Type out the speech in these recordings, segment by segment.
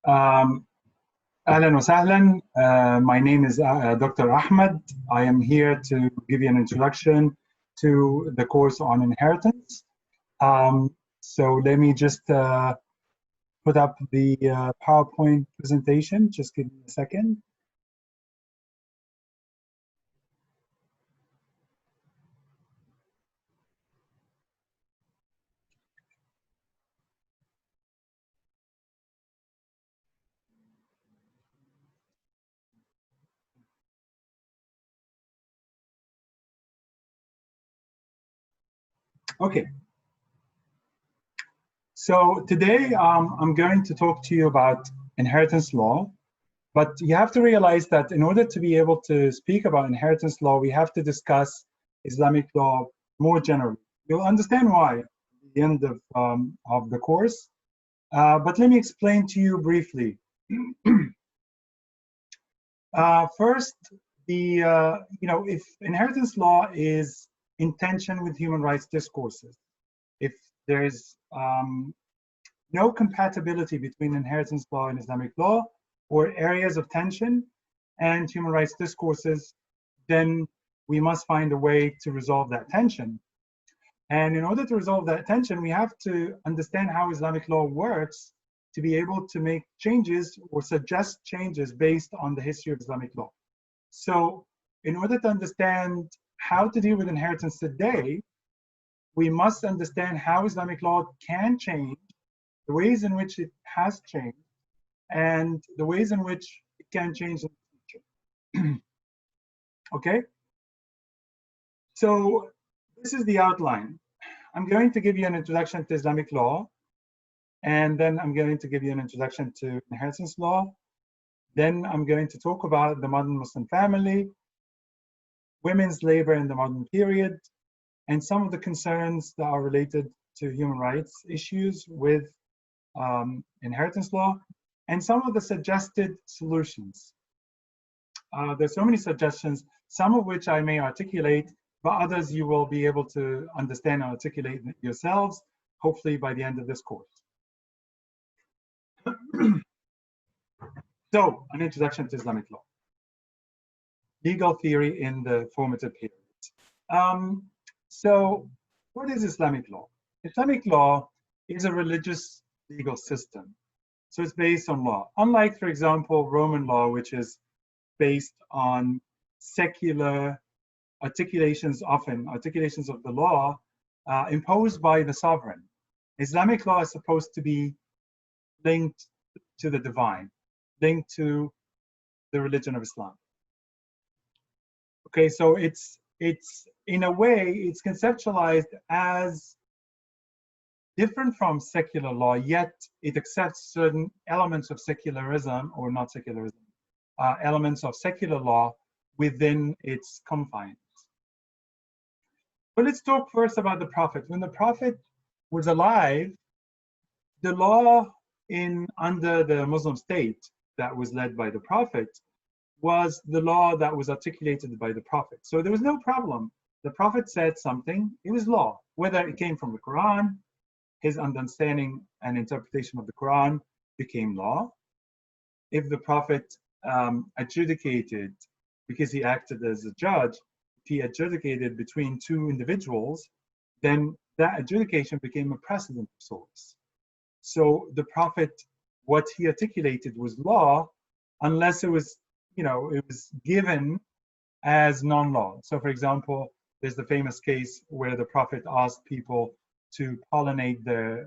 Um, Ahlan wa sahlan. My name is Dr. Ahmed. I am here to give you an introduction to the course on inheritance. So let me just put up the PowerPoint presentation. Just give me a second. Okay. So today I'm going to talk to you about inheritance law, but you have to realize that in order to be able to speak about inheritance law, we have to discuss Islamic law more generally. You'll understand why at the end of the course, but let me explain to you briefly. First, if inheritance law is in tension with human rights discourses, if there's no compatibility between inheritance law and Islamic law, or areas of tension and human rights discourses, then we must find a way to resolve that tension. And in order to resolve that tension, we have to understand how Islamic law works to be able to make changes or suggest changes based on the history of Islamic law. So in order to understand how to deal with inheritance today, we must understand how Islamic law can change, the ways in which it has changed, and the ways in which it can change in the future. Okay? So this is the outline. I'm going to give you an introduction to Islamic law, and then I'm going to give you an introduction to inheritance law. Then I'm going to talk about the modern Muslim family, women's labor in the modern period, and some of the concerns that are related to human rights issues with inheritance law, and some of the suggested solutions. There's so many suggestions, some of which I may articulate, but others you will be able to understand and articulate yourselves, hopefully by the end of this course. So, an introduction to Islamic law. Legal theory in the formative period. So, what is Islamic law? Islamic law is a religious legal system. So it's based on law. Unlike, for example, Roman law, which is based on secular articulations, often articulations of the law imposed by the sovereign. Islamic law is supposed to be linked to the divine, linked to the religion of Islam. Okay, so it's in a way, it's conceptualized as different from secular law, yet it accepts certain elements of secularism, or not secularism, elements of secular law within its confines. But let's talk first about the Prophet. When the Prophet was alive, the law under the Muslim state that was led by the Prophet was the law that was articulated by the Prophet. So there was no problem. The Prophet said something, it was law, whether it came from the Quran, his understanding and interpretation of the Quran became law. If the Prophet adjudicated, because he acted as a judge, if he adjudicated between two individuals, then that adjudication became a precedent of sorts. So the Prophet, what he articulated was law, unless it was, it was given as non-law. So for example, there's the famous case where the Prophet asked people to pollinate the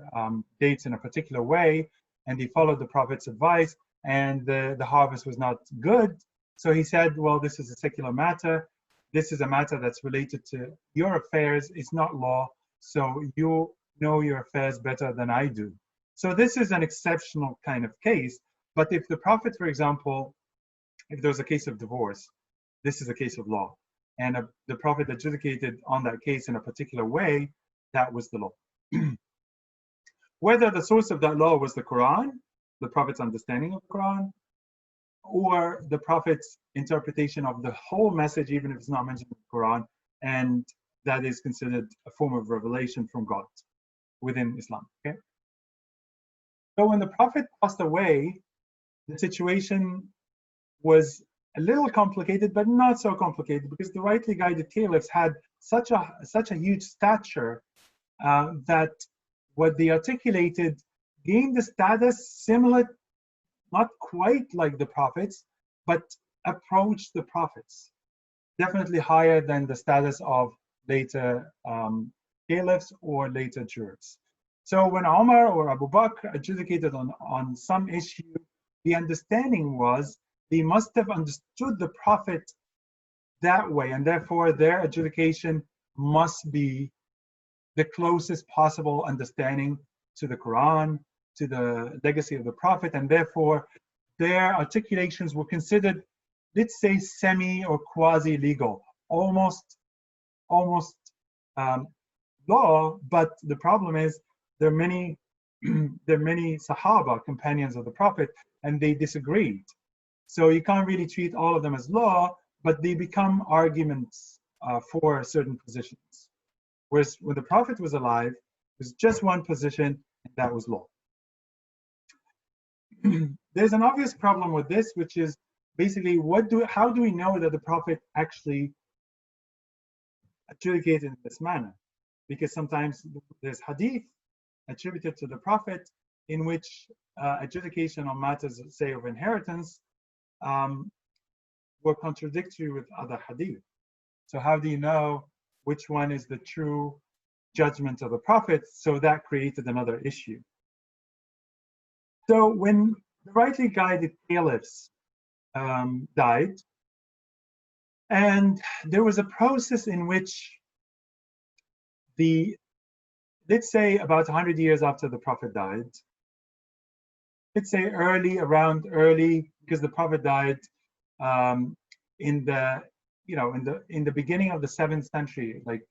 dates in a particular way, and he followed the Prophet's advice, and the harvest was not good. So he said, well, this is a secular matter. This is a matter that's related to your affairs. It's not law, so you know your affairs better than I do. So this is an exceptional kind of case. But if the Prophet, for example, if there's a case of divorce, this is a case of law, and the Prophet adjudicated on that case in a particular way, that was the law. Whether the source of that law was the Quran, the Prophet's understanding of the Quran, or the Prophet's interpretation of the whole message, even if it's not mentioned in the Quran, and that is considered a form of revelation from God within Islam. Okay. So when the Prophet passed away, the situation was a little complicated, but not so complicated, because the rightly guided caliphs had such a huge stature that what they articulated gained a status similar, not quite like the prophets, but approached the prophets, definitely higher than the status of later caliphs or later jurists. So when Omar or Abu Bakr adjudicated on some issue, the understanding was they must have understood the prophet that way, and therefore their adjudication must be the closest possible understanding to the Quran, to the legacy of the prophet, and therefore their articulations were considered, let's say, semi or quasi-legal, almost law. But the problem is there are many Sahaba, companions of the prophet, and they disagreed. So you can't really treat all of them as law, but they become arguments for certain positions. Whereas when the prophet was alive, it was just one position, and that was law. There's an obvious problem with this, which is basically how do we know that the prophet actually adjudicated in this manner? Because sometimes there's hadith attributed to the prophet in which adjudication on matters, say, of inheritance were contradictory with other hadith. So how do you know which one is the true judgment of the prophet? So that created another issue. So when the rightly guided caliphs died, and there was a process in which let's say about 100 years after the prophet died, let's say around early, because the prophet died in the beginning of the 7th century, like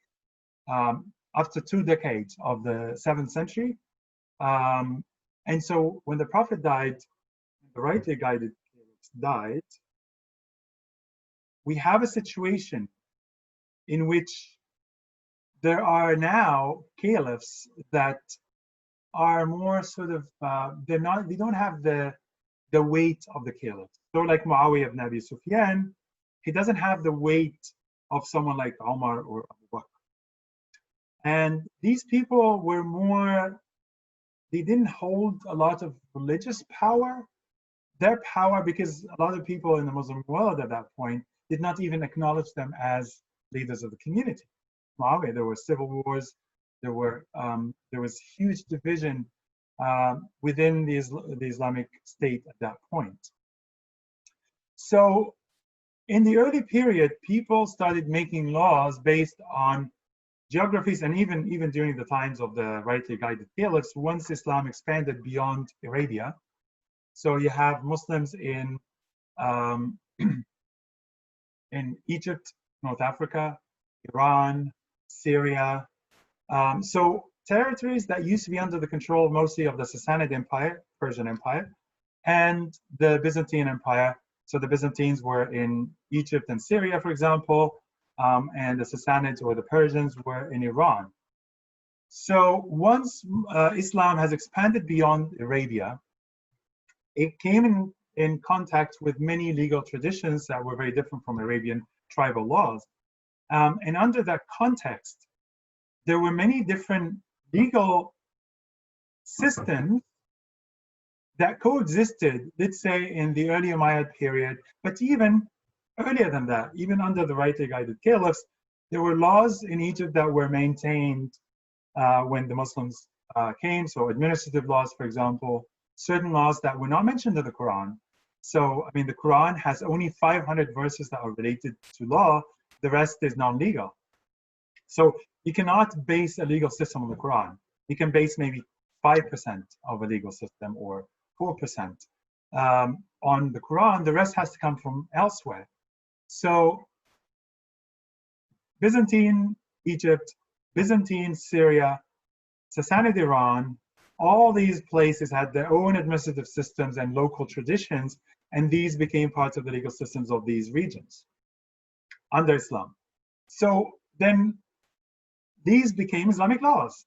after 2 decades of the 7th century. And so when the prophet died, the rightly guided caliphs died, we have a situation in which there are now caliphs that are more sort of they don't have the weight of the caliphs. So like Muawiyah ibn Abi Sufyan, he doesn't have the weight of someone like Omar or Abu Bakr. And these people were more, they didn't hold a lot of religious power. Their power, because a lot of people in the Muslim world at that point did not even acknowledge them as leaders of the community. Muawiyah, there were civil wars, there was huge division within the Islamic State at that point. So in the early period, people started making laws based on geographies, and even during the times of the rightly guided caliphs, once Islam expanded beyond Arabia. So you have Muslims in Egypt, North Africa, Iran, Syria. So territories that used to be under the control mostly of the Sassanid Empire, Persian Empire, and the Byzantine Empire. So the Byzantines were in Egypt and Syria, for example, and the Sassanids or the Persians were in Iran. So once Islam has expanded beyond Arabia, it came in contact with many legal traditions that were very different from Arabian tribal laws. And under that context, there were many different legal systems that coexisted, let's say, in the early Umayyad period, but even earlier than that, even under the rightly guided caliphs, there were laws in Egypt that were maintained when the Muslims came. So administrative laws, for example, certain laws that were not mentioned in the Quran. So, I mean, the Quran has only 500 verses that are related to law. The rest is non-legal. So you cannot base a legal system on the Quran. You can base maybe 5% of a legal system or 4% on the Quran. The rest has to come from elsewhere. So Byzantine Egypt, Byzantine Syria, Sassanid Iran, all these places had their own administrative systems and local traditions, and these became parts of the legal systems of these regions under Islam. So then these became Islamic laws,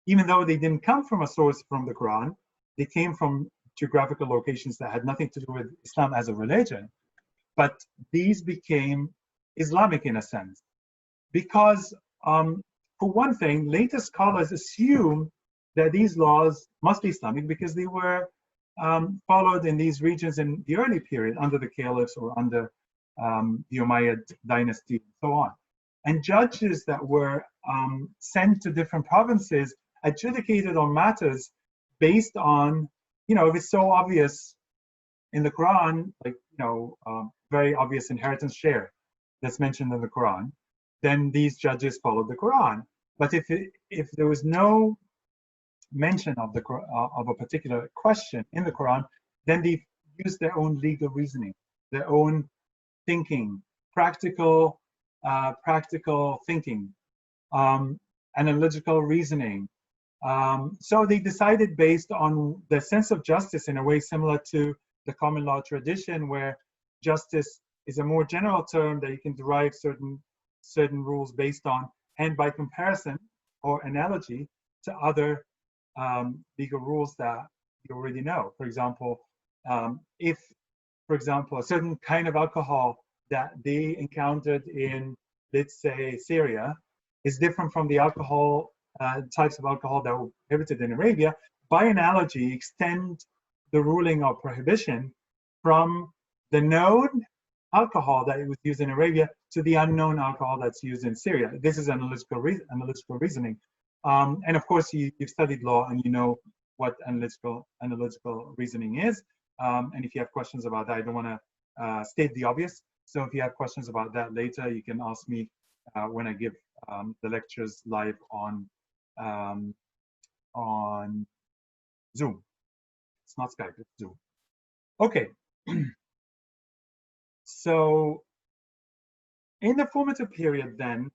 even though they didn't come from a source from the Quran. They came from geographical locations that had nothing to do with Islam as a religion, but these became Islamic in a sense. Because, for one thing, later scholars assume that these laws must be Islamic because they were followed in these regions in the early period under the caliphs or under the Umayyad dynasty and so on. And judges that were sent to different provinces adjudicated on matters based on, if it's so obvious in the Quran, like, very obvious inheritance share that's mentioned in the Quran, then these judges followed the Quran. But if there was no mention of a particular question in the Quran, then they used their own legal reasoning, their own thinking, practical thinking, analytical reasoning. So they decided based on the sense of justice in a way similar to the common law tradition, where justice is a more general term that you can derive certain rules based on, and by comparison or analogy to other legal rules that you already know. For example, if, for example, a certain kind of alcohol that they encountered in, let's say, Syria is different from the alcohol types of alcohol that were prohibited in Arabia, by analogy, extend the ruling of prohibition from the known alcohol that was used in Arabia to the unknown alcohol that's used in Syria. This is analytical reasoning. And of course, you've studied law and you know what analytical reasoning is. And if you have questions about that, I don't want to state the obvious. So if you have questions about that later, you can ask me when I give the lectures live on Zoom. It's not Skype, it's Zoom. Okay. So in the formative period then,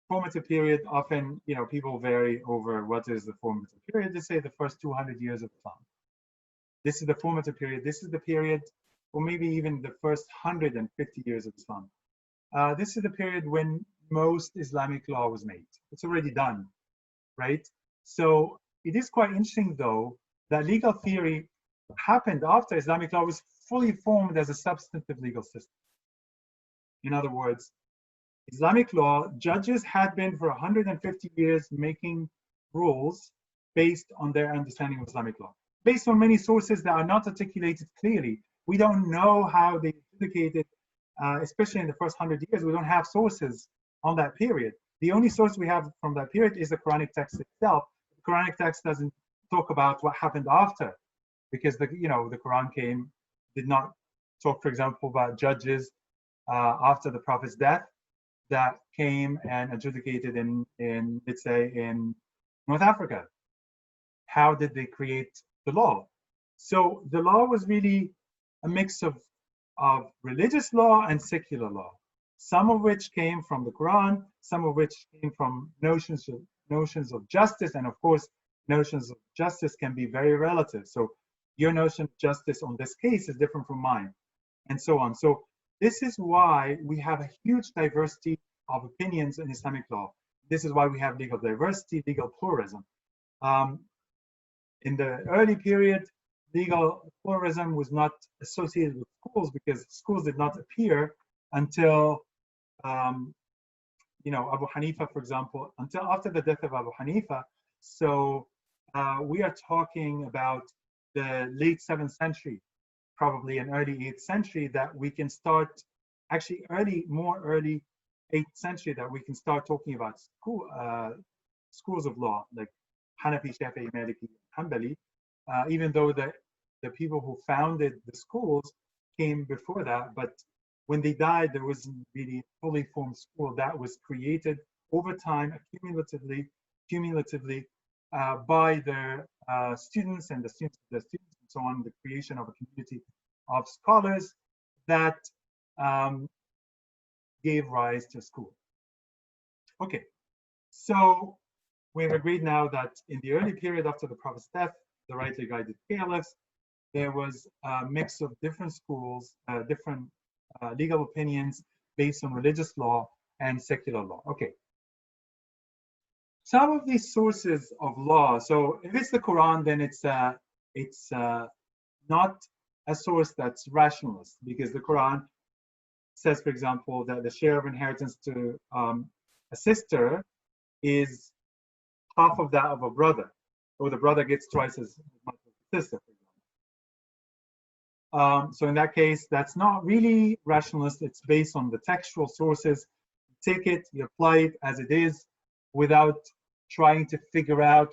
formative period often, people vary over what is the formative period. They say the first 200 years of Islam. This is the formative period. This is the period, or maybe even the first 150 years of Islam. This is the period when most Islamic law was made. It's already done, right? So it is quite interesting, though, that legal theory happened after Islamic law was fully formed as a substantive legal system. In other words, Islamic law, judges had been for 150 years making rules based on their understanding of Islamic law, based on many sources that are not articulated clearly. We don't know how they adjudicated, especially in the first 100 years. We don't have sources on that period. The only source we have from that period is the Quranic text itself. The Quranic text doesn't talk about what happened after, because the Quran did not talk, for example, about judges after the Prophet's death that came and adjudicated in let's say in North Africa. How did they create the law? So the law was really a mix of religious law and secular law, some of which came from the Quran, some of which came from notions of justice, and of course notions of justice can be very relative. So your notion of justice on this case is different from mine, and so on. So this is why we have a huge diversity of opinions in Islamic law. This is why we have legal diversity, legal pluralism. In the early period, legal pluralism was not associated with schools because schools did not appear until, Abu Hanifa, for example, until after the death of Abu Hanifa. So we are talking about the late 7th century, probably an early 8th century, that we can start, actually more early 8th century, that we can start talking about schools of law, like Hanafi, Shafi'i, Maliki, Hanbali, even though the people who founded the schools came before that. But when they died, there wasn't really a fully formed school that was created over time, cumulatively by their students and the students of the students and so on, the creation of a community of scholars that gave rise to school. Okay, so we've agreed now that in the early period after the Prophet's death, the rightly guided caliphs, there was a mix of different schools, different legal opinions based on religious law and secular law. Okay. Some of these sources of law, so if it's the Quran, then it's not a source that's rationalist, because the Quran says, for example, that the share of inheritance to a sister is half of that of a brother, or the brother gets twice as much as the sister, for example. So in that case, that's not really rationalist. It's based on the textual sources. You take it, you apply it as it is, without trying to figure out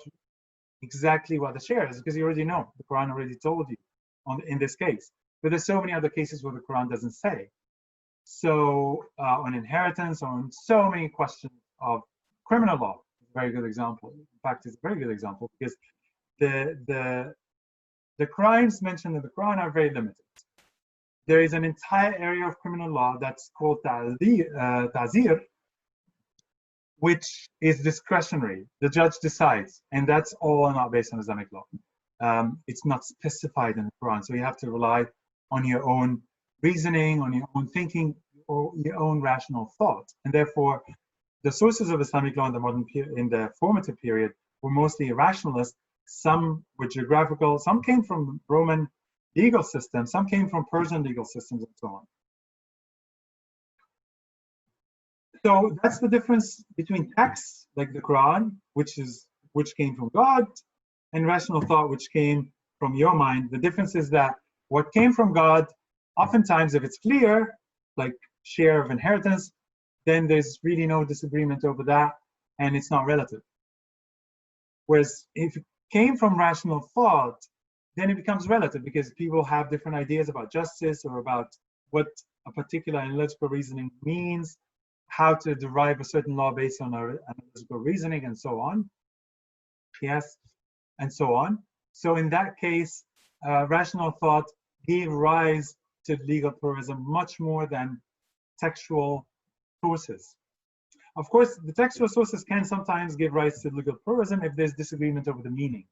exactly what the share is, because you already know. The Quran already told you in this case. But there's so many other cases where the Quran doesn't say. So on inheritance, on so many questions of criminal law, a very good example. In fact, it's a very good example, because the crimes mentioned in the Quran are very limited. There is an entire area of criminal law that's called ta'zir, which is discretionary. The judge decides, and that's all not based on Islamic law. It's not specified in the Quran, so you have to rely on your own reasoning, on your own thinking, or your own rational thought. And therefore, the sources of Islamic law in the formative period were mostly rationalist. Some were geographical. Some came from Roman legal systems. Some came from Persian legal systems, and so on. So that's the difference between texts like the Quran, which came from God, and rational thought, which came from your mind. The difference is that what came from God, oftentimes, if it's clear, like share of inheritance, then there's really no disagreement over that, and it's not relative. Whereas if it came from rational thought, then it becomes relative, because people have different ideas about justice, or about what a particular analytical reasoning means, how to derive a certain law based on our analytical reasoning, and so on. Yes, and so on. So in that case, rational thought gave rise to legal pluralism much more than textual sources. Of course, the textual sources can sometimes give rise to legal pluralism if there's disagreement over the meaning.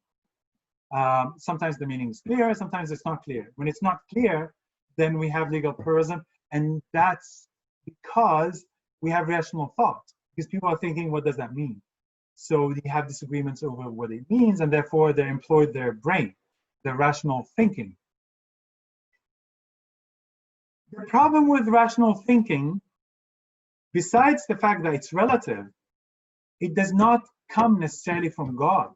Sometimes the meaning is clear, sometimes it's not clear. When it's not clear, then we have legal pluralism, and that's because we have rational thought, because people are thinking, what does that mean? So they have disagreements over what it means, and therefore they employ their brain, their rational thinking. The problem with rational thinking, besides the fact that it's relative, it does not come necessarily from God.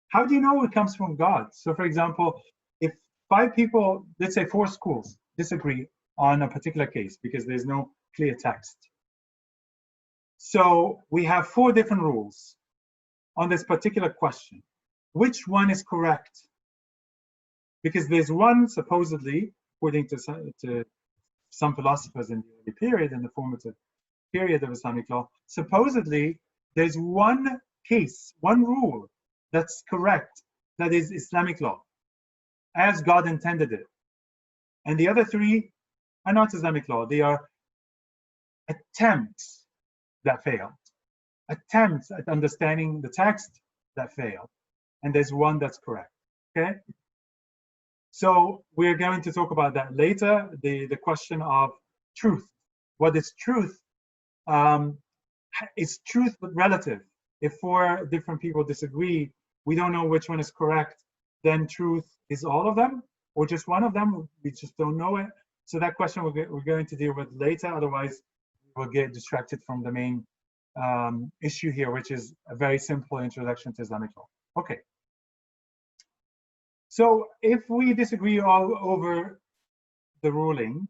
How do you know it comes from God? So for example, if 5 people, let's say 4 schools, disagree on a particular case because there's no clear text. So we have 4 different rules on this particular question. Which one is correct? Because there's one, supposedly, according to some philosophers in the early period, in the formative period of Islamic law, supposedly there's one case, one rule that's correct, that is Islamic law, as God intended it. And the other 3 are not Islamic law. They are attempts that failed, attempts at understanding the text that failed. And there's one that's correct, okay? So we're going to talk about that later, the question of truth. What is truth? It's truth but relative. If 4 different people disagree, we don't know which one is correct, then truth is all of them, or just one of them, we just don't know it. So that question we're going to deal with later, otherwise we'll get distracted from the main issue here, which is a very simple introduction to Islamic law. Okay. So if we disagree all over the ruling,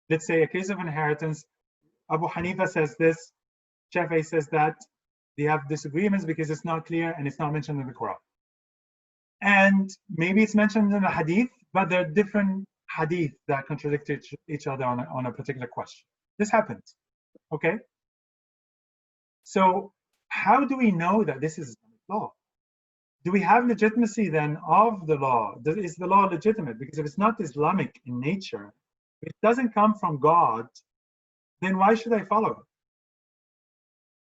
let's say a case of inheritance, Abu Hanifa says this, Shafi'i says that, they have disagreements because it's not clear and it's not mentioned in the Quran. And maybe it's mentioned in the hadith, but there are different hadith that contradict each other on a particular question. This happens, okay? So how do we know that this is Islamic law? Do we have legitimacy then of the law? Is the law legitimate? Because if it's not Islamic in nature, if it doesn't come from God, then why should I follow it?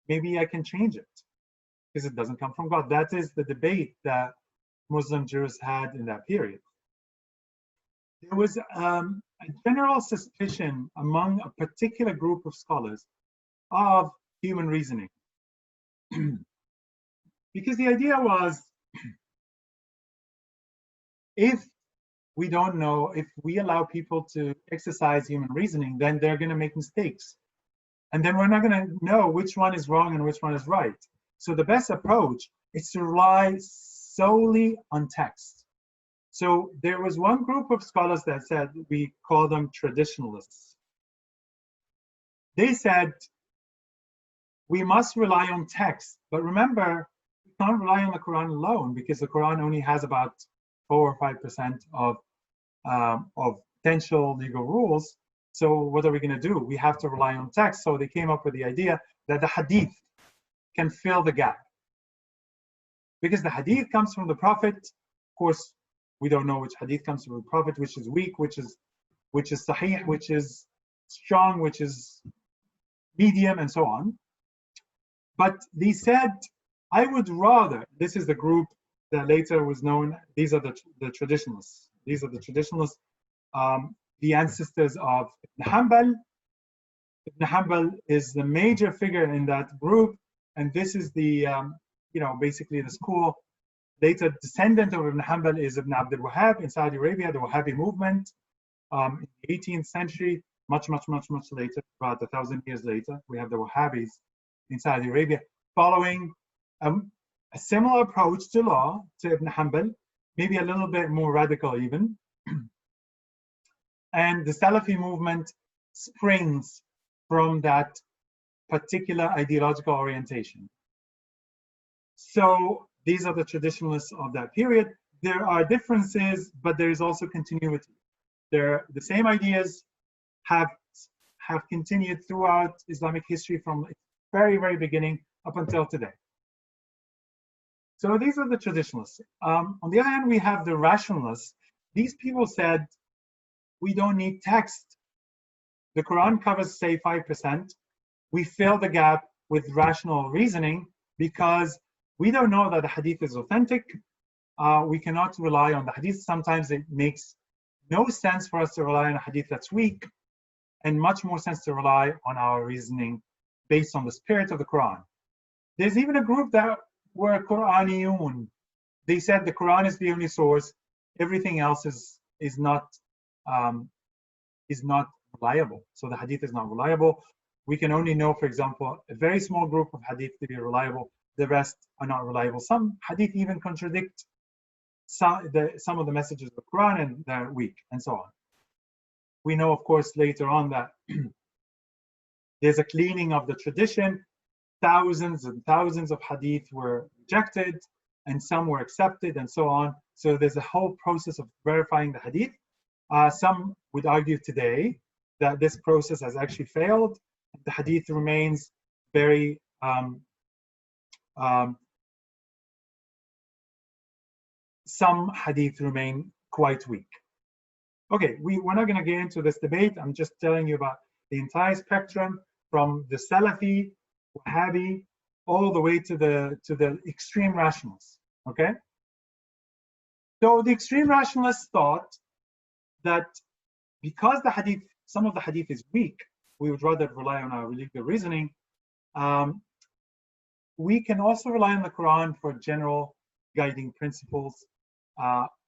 Maybe I can change it because it doesn't come from God. That is the debate that Muslim Jews had in that period. There was a general suspicion among a particular group of scholars of human reasoning. Because the idea was, if we don't know. If we allow people to exercise human reasoning, then they're going to make mistakes. And then we're not going to know which one is wrong and which one is right. So the best approach is to rely solely on text. So there was one group of scholars that said, we call them traditionalists. They said, we must rely on text. But remember, we can't rely on the Quran alone, because the Quran only has about 4 or 5% of potential legal rules. So what are we going to do? We have to rely on text. So they came up with the idea that the hadith can fill the gap. Because the hadith comes from the Prophet. Of course, we don't know which hadith comes from the Prophet, which is weak, which is sahih, which is strong, which is medium, and so on. But they said, I would rather, this is the group that later was known, these are the traditionalists. These are the traditionalists, the ancestors of Ibn Hanbal. Ibn Hanbal is the major figure in that group, and this is the, basically the school. Later descendant of Ibn Hanbal is Ibn Abdul Wahhab in Saudi Arabia, the Wahhabi movement, in the 18th century, much later, about 1,000 years later, we have the Wahhabis in Saudi Arabia, following a similar approach to law to Ibn Hanbal, maybe a little bit more radical even. And the Salafi movement springs from that particular ideological orientation. So these are the traditionalists of that period. There are differences, but there is also continuity. The same ideas have continued throughout Islamic history from its very, very beginning up until today. So these are the traditionalists. On the other hand, we have the rationalists. These people said, we don't need text. The Quran covers, say, 5%. We fill the gap with rational reasoning because we don't know that the hadith is authentic. We cannot rely on the hadith. Sometimes it makes no sense for us to rely on a hadith that's weak, and much more sense to rely on our reasoning based on the spirit of the Quran. There's even a group that were Quraniyun. They said the Quran is the only source. Everything else is not reliable. So the hadith is not reliable. We can only know, for example, a very small group of hadith to be reliable. The rest are not reliable. Some hadith even contradict some of the messages of the Quran, and they're weak, and so on. We know, of course, later on that there's a cleaning of the tradition. Thousands and thousands of hadith were rejected, and some were accepted, and so on. So there's a whole process of verifying the hadith. Some would argue today that this process has actually failed. The hadith remains very some hadith remain quite weak. Okay, we're not going to get into this debate. I'm just telling you about the entire spectrum, from the Salafi, Wahhabi, all the way to the extreme rationalists. Okay, so the extreme rationalists thought that because the hadith, some of the hadith is weak, we would rather rely on our legal reasoning. We can also rely on the Quran for general guiding principles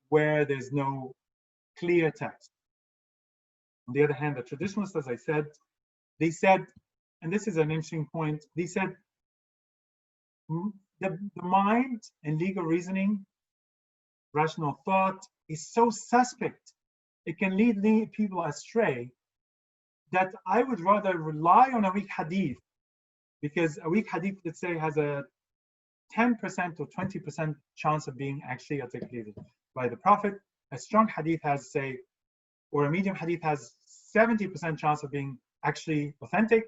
where there's no clear text. On the other hand, the traditionalists, as I said, they said, and this is an interesting point, they said the mind and legal reasoning, rational thought, is so suspect, it can lead people astray, that I would rather rely on a weak hadith, because a weak hadith, let's say, has a 10% or 20% chance of being actually articulated by the Prophet. A strong hadith has, say, or a medium hadith has 70% chance of being actually authentic.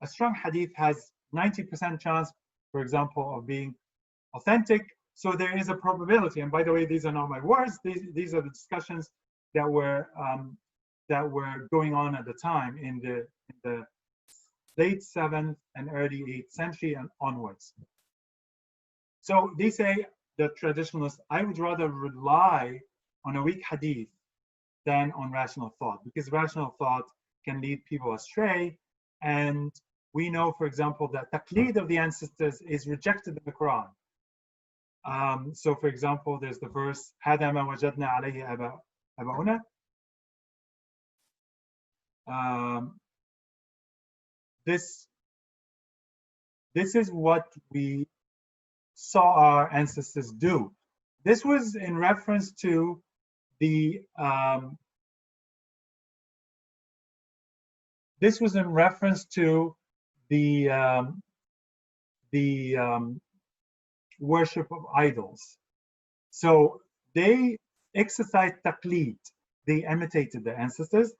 A strong hadith has 90% chance, for example, of being authentic. So there is a probability. And by the way, these are not my words. These are the discussions that were going on at the time in the late 7th and early 8th century and onwards. So they say, the traditionalists, I would rather rely on a weak hadith than on rational thought, because rational thought can lead people astray. And we know, for example, that taqlid of the ancestors is rejected in the Quran. So for example, there's the verse هذا ما وجدنا عليه آباؤنا. This is what we saw our ancestors do. This was in reference to the worship of idols. So they exercised taqlid. They imitated their ancestors,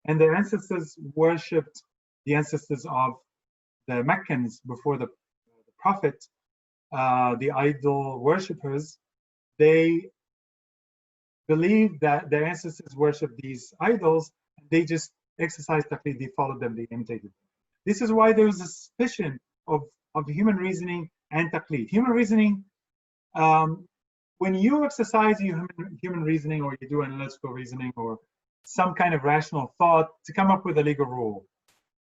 and their ancestors worshipped the ancestors of the Meccans before the Prophet, the idol worshippers. They believed that their ancestors worshipped these idols. They just exercised taqlid. They followed them. They imitated them. This is why there was a suspicion of human reasoning and taqlid. Human reasoning, when you exercise human reasoning, or you do analytical reasoning or some kind of rational thought to come up with a legal rule,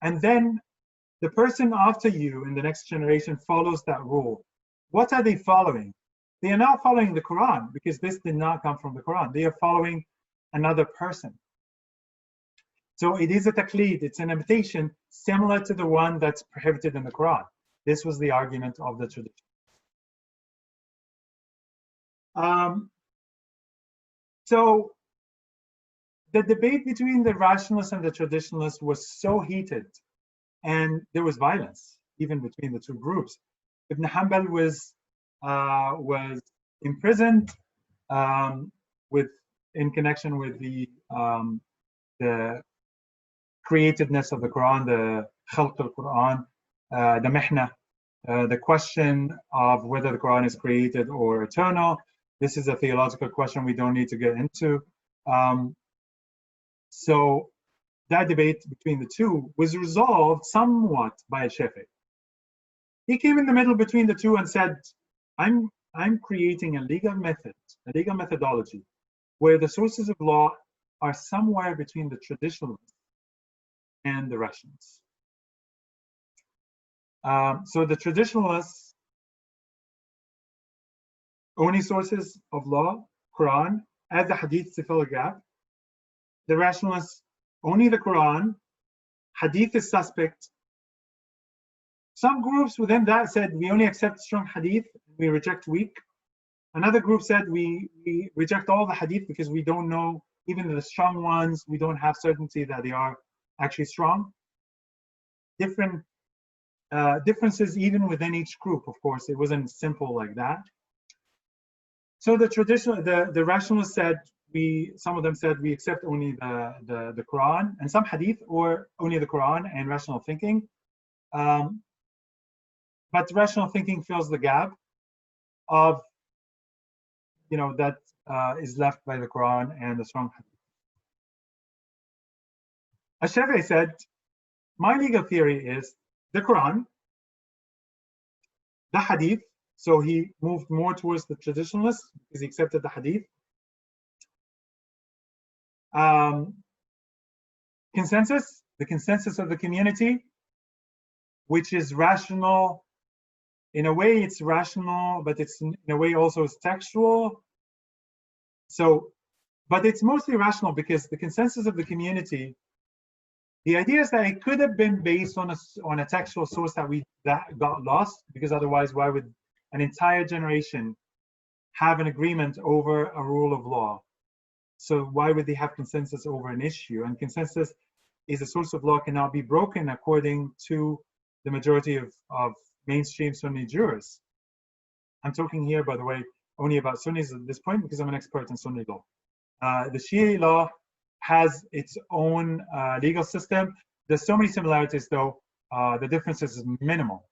and then the person after you in the next generation follows that rule, what are they following? They are not following the Quran, because this did not come from the Quran. They are following another person. So it is a taqlid, it's an imitation similar to the one that's prohibited in the Quran. This was the argument of the tradition. So the debate between the rationalists and the traditionalists was so heated, and there was violence even between the two groups. Ibn Hanbal was imprisoned in connection with the createdness of the Quran, the Khalq al-Quran, the Mihna, the question of whether the Quran is created or eternal. This is a theological question we don't need to get into. So that debate between the two was resolved somewhat by Shafi'i. He came in the middle between the two and said, I'm creating a legal method, a legal methodology, where the sources of law are somewhere between the traditionalists and the rationalists. So the traditionalists, only sources of law, Quran, add the hadith to fill a gap. The rationalists, only the Quran, hadith is suspect. Some groups within that said we only accept strong hadith, we reject weak. Another group said we reject all the hadith because we don't know, even the strong ones, we don't have certainty that they are actually strong. Different differences even within each group, of course. It wasn't simple like that. So the rationalists said, some of them said we accept only the Quran and some hadith, or only the Quran and rational thinking. But rational thinking fills the gap of, that is left by the Quran and the strong hadith. Ash-Shafi'i said, my legal theory is the Quran, the hadith. So he moved more towards the traditionalists because he accepted the hadith. Consensus, the consensus of the community, which is rational. In a way, it's rational, but it's in a way also is textual. So, but it's mostly rational because the consensus of the community, the idea is that it could have been based on a textual source that got lost, because otherwise, why would an entire generation have an agreement over a rule of law? So why would they have consensus over an issue? And consensus is a source of law cannot be broken according to the majority of mainstream Sunni jurists. I'm talking here, by the way, only about Sunnis at this point because I'm an expert in Sunni law. The Shia law has its own legal system. There's so many similarities, though. The differences is minimal.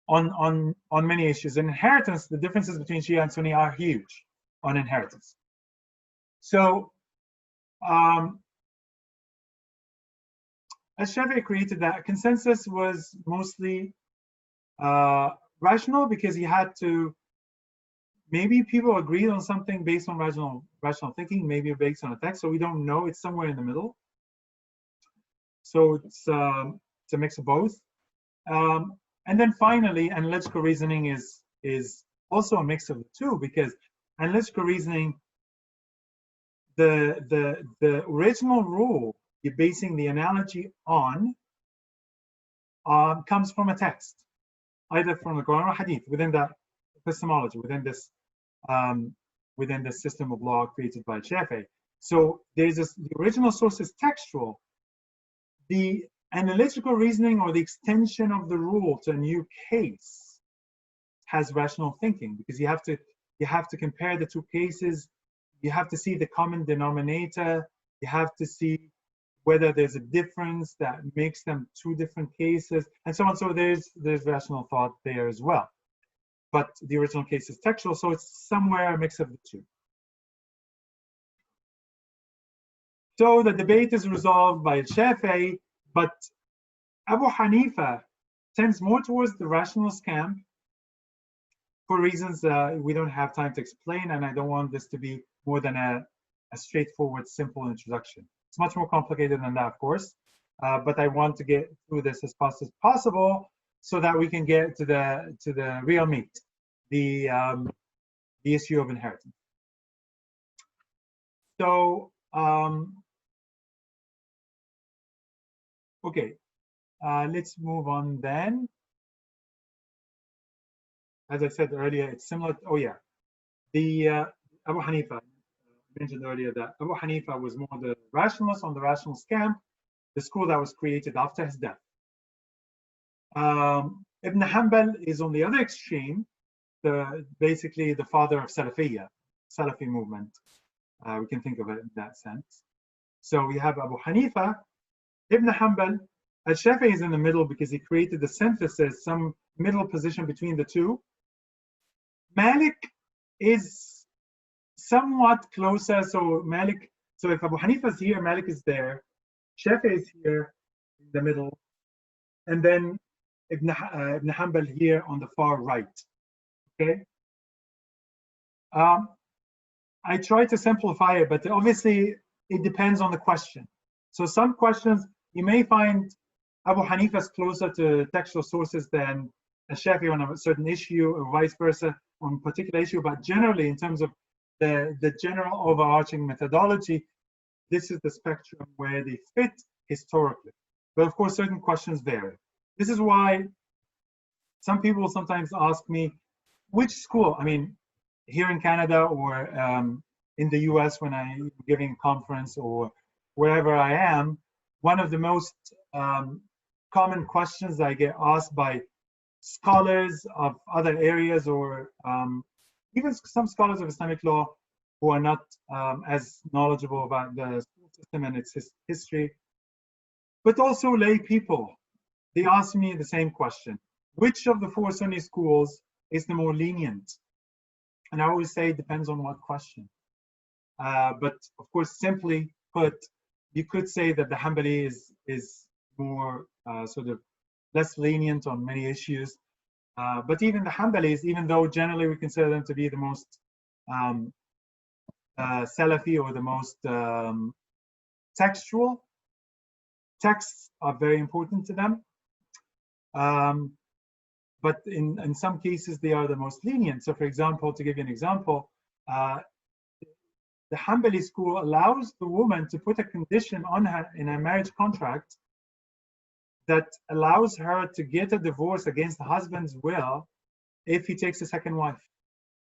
On many issues. In inheritance, the differences between Shia and Sunni are huge on inheritance. So as Shafi'i created that, consensus was mostly rational because he had to, maybe people agreed on something based on rational thinking, maybe based on a text, so we don't know, it's somewhere in the middle. So it's a mix of both. And then finally, analytical reasoning is also a mix of the two, because analytical reasoning, the original rule you're basing the analogy on comes from a text, either from the Quran or Hadith, within that epistemology, within this system of law created by Shafi'i. So there's this, the original source is textual. The analytical reasoning, or the extension of the rule to a new case, has rational thinking, because you have to compare the two cases. You have to see the common denominator. You have to see whether there's a difference that makes them two different cases, and so on. So there's rational thought there as well. But the original case is textual, so it's somewhere a mix of the two. So the debate is resolved by Shafi'i, but Abu Hanifa tends more towards the rationalist camp for reasons we don't have time to explain, and I don't want this to be more than a straightforward, simple introduction. It's much more complicated than that, of course, but I want to get through this as fast as possible so that we can get to the real meat, the issue of inheritance. So, okay, let's move on then. As I said earlier, it's similar. Oh yeah, the Abu Hanifa, mentioned earlier that Abu Hanifa was more the rationalist, on the rationalist camp, the school that was created after his death. Ibn Hanbal is on the other extreme, basically the father of Salafiyya, Salafi movement. We can think of it in that sense. So we have Abu Hanifa, Ibn Hanbal. Al-Shafi'i is in the middle because he created the synthesis, some middle position between the two. Malik is somewhat closer. So if Abu Hanifa is here, Malik is there. Shafi'i is here in the middle, and then Ibn Hanbal here on the far right. Okay. I try to simplify it, but obviously it depends on the question. So some questions you may find Abu Hanifa is closer to textual sources than a Shafi'i on a certain issue, or vice versa on a particular issue. But generally, in terms of the general overarching methodology, this is the spectrum where they fit historically. But of course, certain questions vary. This is why some people sometimes ask me, which school? I mean, here in Canada or in the US when I'm giving a conference or wherever I am, one of the most common questions I get asked by scholars of other areas, or even some scholars of Islamic law who are not as knowledgeable about the school system and its history, but also lay people. They ask me the same question: which of the four Sunni schools is the more lenient? And I always say it depends on what question. But of course, simply put, you could say that the Hanbali is more sort of less lenient on many issues. But even the Hanbalis, even though generally we consider them to be the most Salafi or the most textual, texts are very important to them. But in some cases, they are the most lenient. So for example, to give you an example, the Hanbali school allows the woman to put a condition on her in a marriage contract that allows her to get a divorce against the husband's will if he takes a second wife.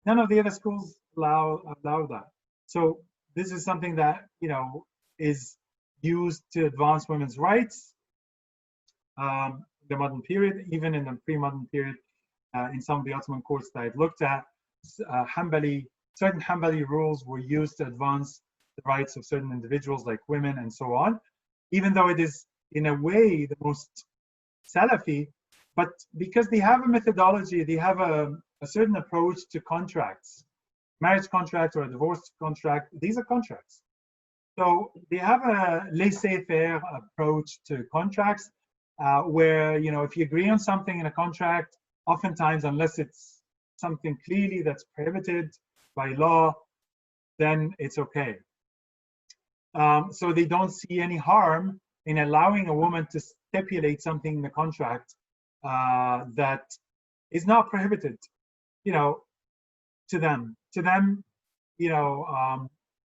None of the other schools allow that. So this is something that, you know, is used to advance women's rights. The modern period, even in the pre-modern period, in some of the Ottoman courts that I've looked at, certain Hanbali rules were used to advance the rights of certain individuals like women and so on, even though it is in a way the most Salafi, but because they have a methodology, they have a certain approach to contracts, marriage contract or a divorce contract, these are contracts. So they have a laissez-faire approach to contracts, where, you know, if you agree on something in a contract, oftentimes, unless it's something clearly that's prohibited by law, then it's okay. So they don't see any harm in allowing a woman to stipulate something in the contract that is not prohibited, you know, to them. To them, you know,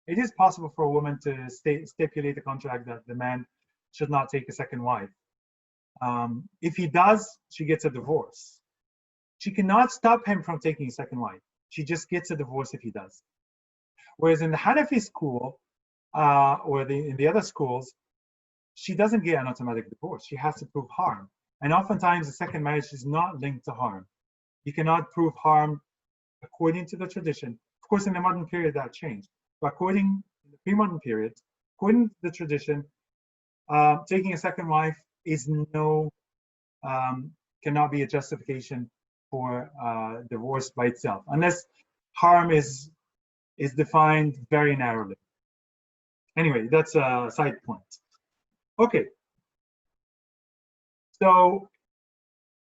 it is possible for a woman to stipulate a contract that the man should not take a second wife. If he does, she gets a divorce. She cannot stop him from taking a second wife. She just gets a divorce if he does. Whereas in the Hanafi school, or in the other schools, she doesn't get an automatic divorce. She has to prove harm. And oftentimes, the second marriage is not linked to harm. You cannot prove harm according to the tradition. Of course, in the modern period, that changed. But according to the pre-modern period, according to the tradition, taking a second wife is cannot be a justification for divorce by itself, unless harm is defined very narrowly. Anyway, that's a side point. Okay. So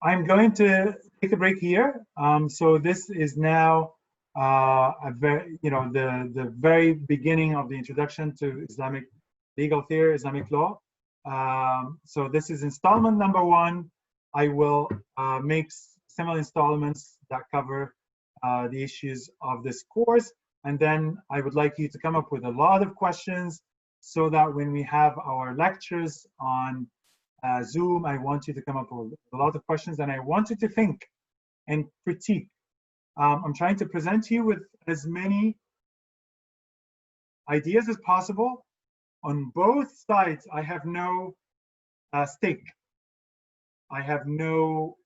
I'm going to take a break here. So this is now the very beginning of the introduction to Islamic legal theory, Islamic law. So this is installment number 1. I will make similar installments that cover the issues of this course. And then I would like you to come up with a lot of questions so that when we have our lectures on Zoom, I want you to come up with a lot of questions, and I want you to think and critique. I'm trying to present you with as many ideas as possible. On both sides, I have no stake. I have no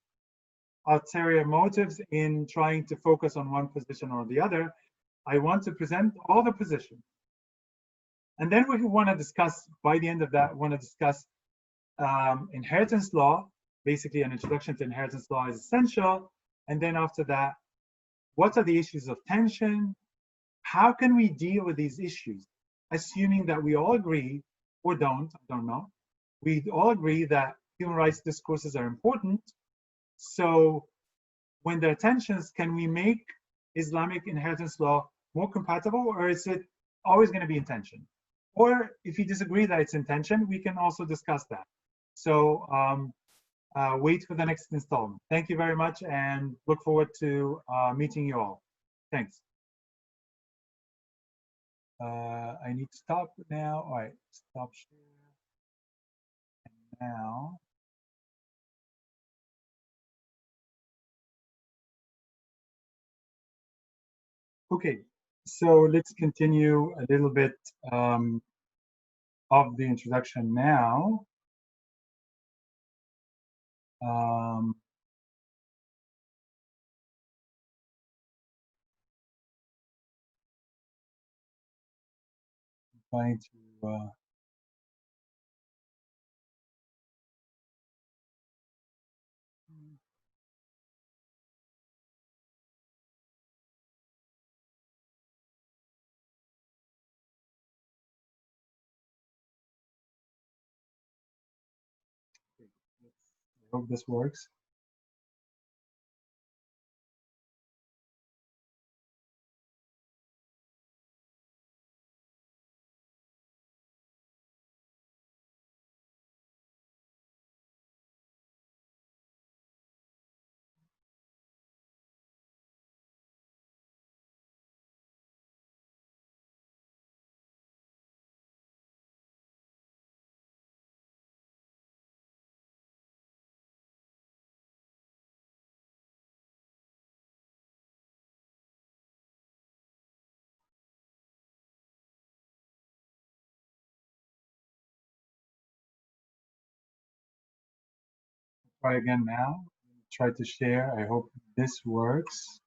ulterior motives in trying to focus on one position or the other. I want to present all the positions. And then we want to discuss, by the end of that, inheritance law. Basically, an introduction to inheritance law is essential. And then after that, what are the issues of tension? How can we deal with these issues? Assuming that we all agree, or don't, I don't know. We all agree that human rights discourses are important. So when there are tensions, can we make Islamic inheritance law more compatible, or is it always going to be in tension? Or if you disagree that it's in tension, we can also discuss that. So wait for the next installment. Thank you very much, and look forward to meeting you all. Thanks. I need to stop now. All right, stop share. And now. Okay, so let's continue a little bit of the introduction now. Trying to I hope this works. Try again now. Try to share. I hope this works.